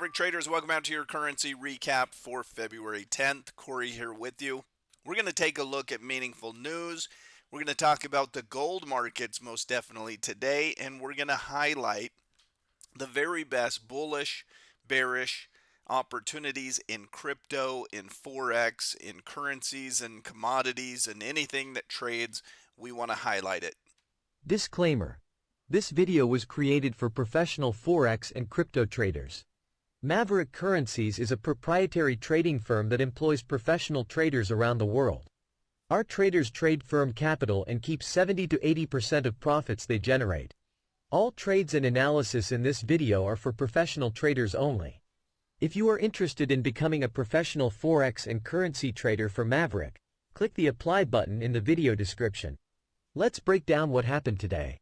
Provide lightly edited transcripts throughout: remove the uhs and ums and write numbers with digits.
Maverick traders, welcome out to your currency recap for February 10th. Corey here with you. We're going to take a look at meaningful news. We're going to talk about the gold markets most definitely today, and we're going to highlight the very best bullish, bearish opportunities in crypto, in Forex, in currencies and commodities, and anything that trades. We want to highlight it. Disclaimer. This video was created for professional Forex and crypto traders. Maverick Currencies is a proprietary trading firm that employs professional traders around the world. Our traders trade firm capital and keep 70 to 80% of profits they generate. All trades and analysis in this video are for professional traders only. If you are interested in becoming a professional Forex and currency trader for Maverick, click the apply button in the video description. Let's break down what happened today.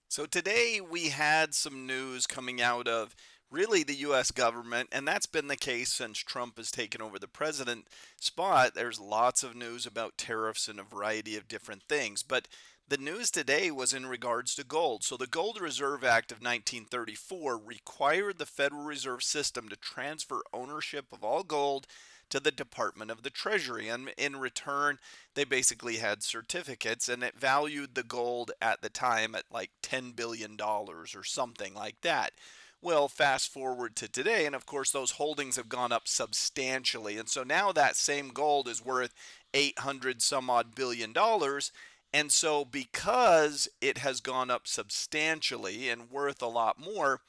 So today we had some news coming out of really the U.S. government, and that's been the case since Trump has taken over the president spot. There's lots of news about tariffs and a variety of different things, but the news today was in regards to gold. So the Gold Reserve Act of 1934 required the Federal Reserve System to transfer ownership of all gold to the Department of the Treasury, and in return they basically had certificates, and it valued the gold at the time at like $10 billion or something like that. Well, fast forward to today, and of course those holdings have gone up substantially, and so now that same gold is worth 800 some odd billion dollars. And so because it has gone up substantially and worth a lot more,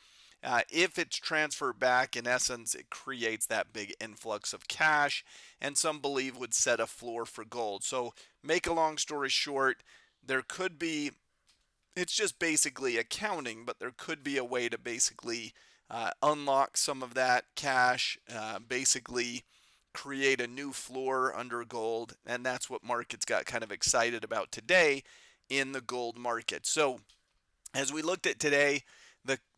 if it's transferred back, in essence, it creates that big influx of cash, and some believe would set a floor for gold. So make a long story short, there could be, it's just basically accounting, but there could be a way to basically unlock some of that cash, basically create a new floor under gold, and that's what markets got kind of excited about today in the gold market. So as we looked at today,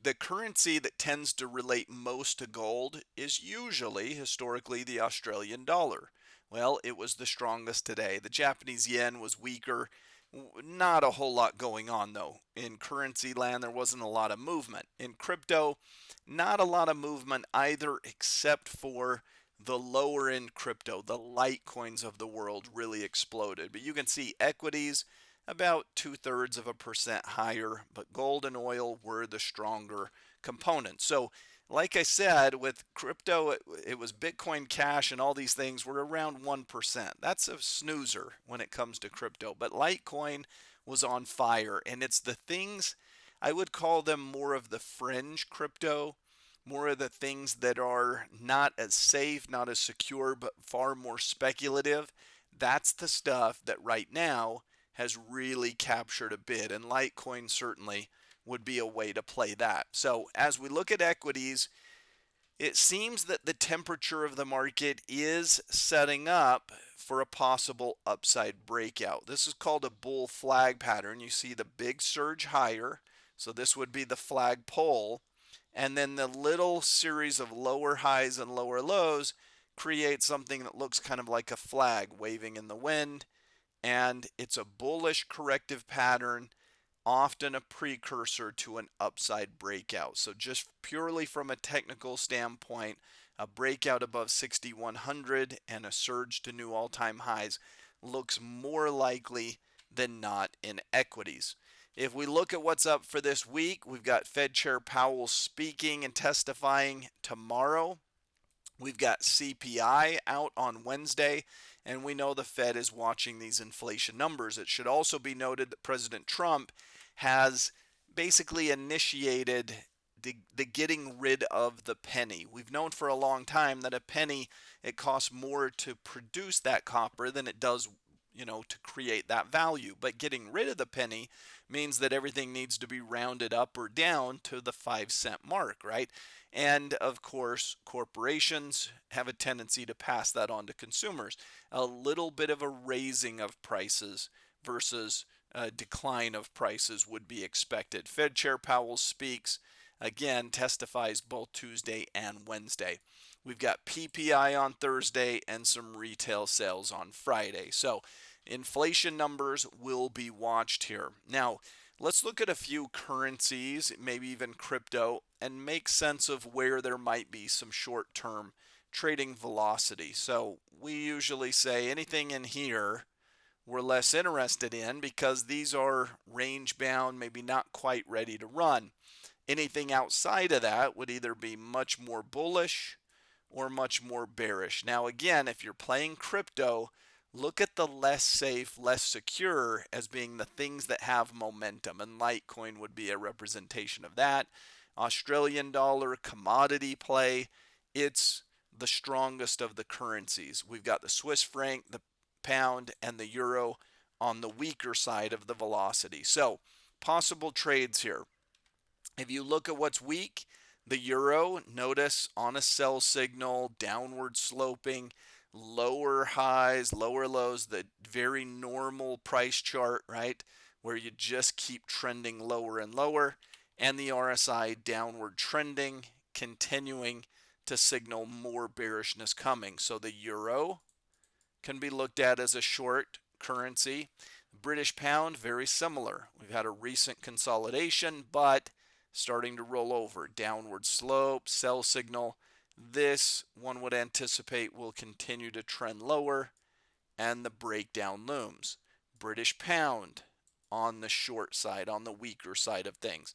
the currency that tends to relate most to gold is usually, historically, the Australian dollar. Well, it was the strongest today. The Japanese yen was weaker. Not a whole lot going on, though. In currency land, there wasn't a lot of movement. In crypto, not a lot of movement either, except for the lower end crypto. The Litecoins of the world really exploded. But you can see equities about 0.2% higher, but gold and oil were the stronger components. So like I said, with crypto, it was Bitcoin Cash and all these things were around 1%. That's a snoozer when it comes to crypto. But Litecoin was on fire, and it's the things, I would call them more of the fringe crypto, more of the things that are not as safe, not as secure, but far more speculative. That's the stuff that right now has really captured a bid, and Litecoin certainly would be a way to play that. So as we look at equities, it seems that the temperature of the market is setting up for a possible upside breakout. This is called a bull flag pattern. You see the big surge higher, so this would be the flag pole, and then the little series of lower highs and lower lows create something that looks kind of like a flag waving in the wind. And it's a bullish corrective pattern, often a precursor to an upside breakout. So just purely from a technical standpoint, a breakout above 6,100 and a surge to new all-time highs looks more likely than not in equities. If we look at what's up for this week, we've got Fed Chair Powell speaking and testifying tomorrow. We've got CPI out on Wednesday, and we know the Fed is watching these inflation numbers. It should also be noted that President Trump has basically initiated the getting rid of the penny. We've known for a long time that a penny, it costs more to produce that copper than it does, to create that value. But getting rid of the penny means that everything needs to be rounded up or down to the 5-cent mark, right? And of course, corporations have a tendency to pass that on to consumers. A little bit of a raising of prices versus a decline of prices would be expected. Fed Chair Powell speaks, again, testifies both Tuesday and Wednesday. We've got PPI on Thursday and some retail sales on Friday. So inflation numbers will be watched here. Now, let's look at a few currencies, maybe even crypto, and make sense of where there might be some short-term trading velocity. So we usually say anything in here we're less interested in because these are range bound, maybe not quite ready to run. Anything outside of that would either be much more bullish or much more bearish. Now, again, if you're playing crypto, look at the less safe, less secure as being the things that have momentum, and Litecoin would be a representation of that. Australian dollar commodity play, it's the strongest of the currencies. We've got the Swiss franc, the pound, and the euro on the weaker side of the velocity. So, possible trades here. If you look at what's weak, the euro, notice on a sell signal, downward sloping, lower highs, lower lows, the very normal price chart, right? Where you just keep trending lower and lower, and the RSI downward trending, continuing to signal more bearishness coming. So the euro can be looked at as a short currency. British pound, very similar. We've had a recent consolidation, but starting to roll over. Downward slope, sell signal. This one would anticipate will continue to trend lower, and the breakdown looms. British pound on the short side, on the weaker side of things.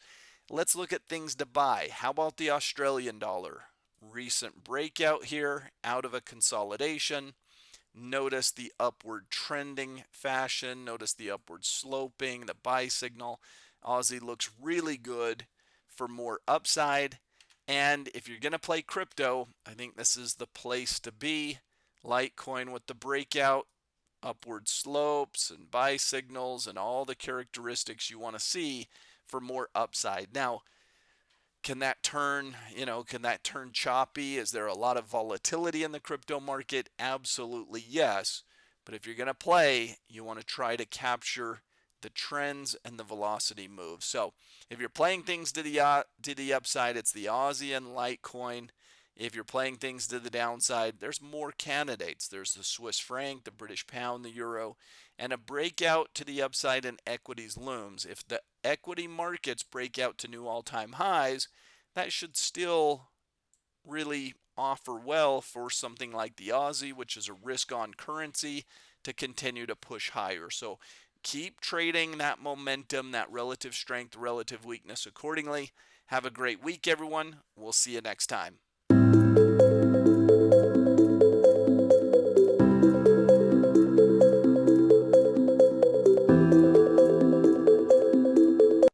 Let's look at things to buy. How about the Australian dollar? Recent breakout here out of a consolidation. Notice the upward trending fashion. Notice the upward sloping, the buy signal. Aussie looks really good for more upside. And if you're going to play crypto, I think this is the place to be. Litecoin with the breakout, upward slopes and buy signals and all the characteristics you want to see for more upside. Now, can that turn, can that turn choppy? Is there a lot of volatility in the crypto market? Absolutely yes. But if you're going to play, you want to try to capture the trends and the velocity moves. So if you're playing things to the upside, it's the Aussie and Litecoin. If you're playing things to the downside, there's more candidates. There's the Swiss franc, the British pound, the euro, and a breakout to the upside in equities looms. If the equity markets break out to new all-time highs, that should still really offer well for something like the Aussie, which is a risk-on currency, to continue to push higher. So keep trading that momentum, that relative strength, relative weakness accordingly. Have a great week, everyone. We'll see you next time.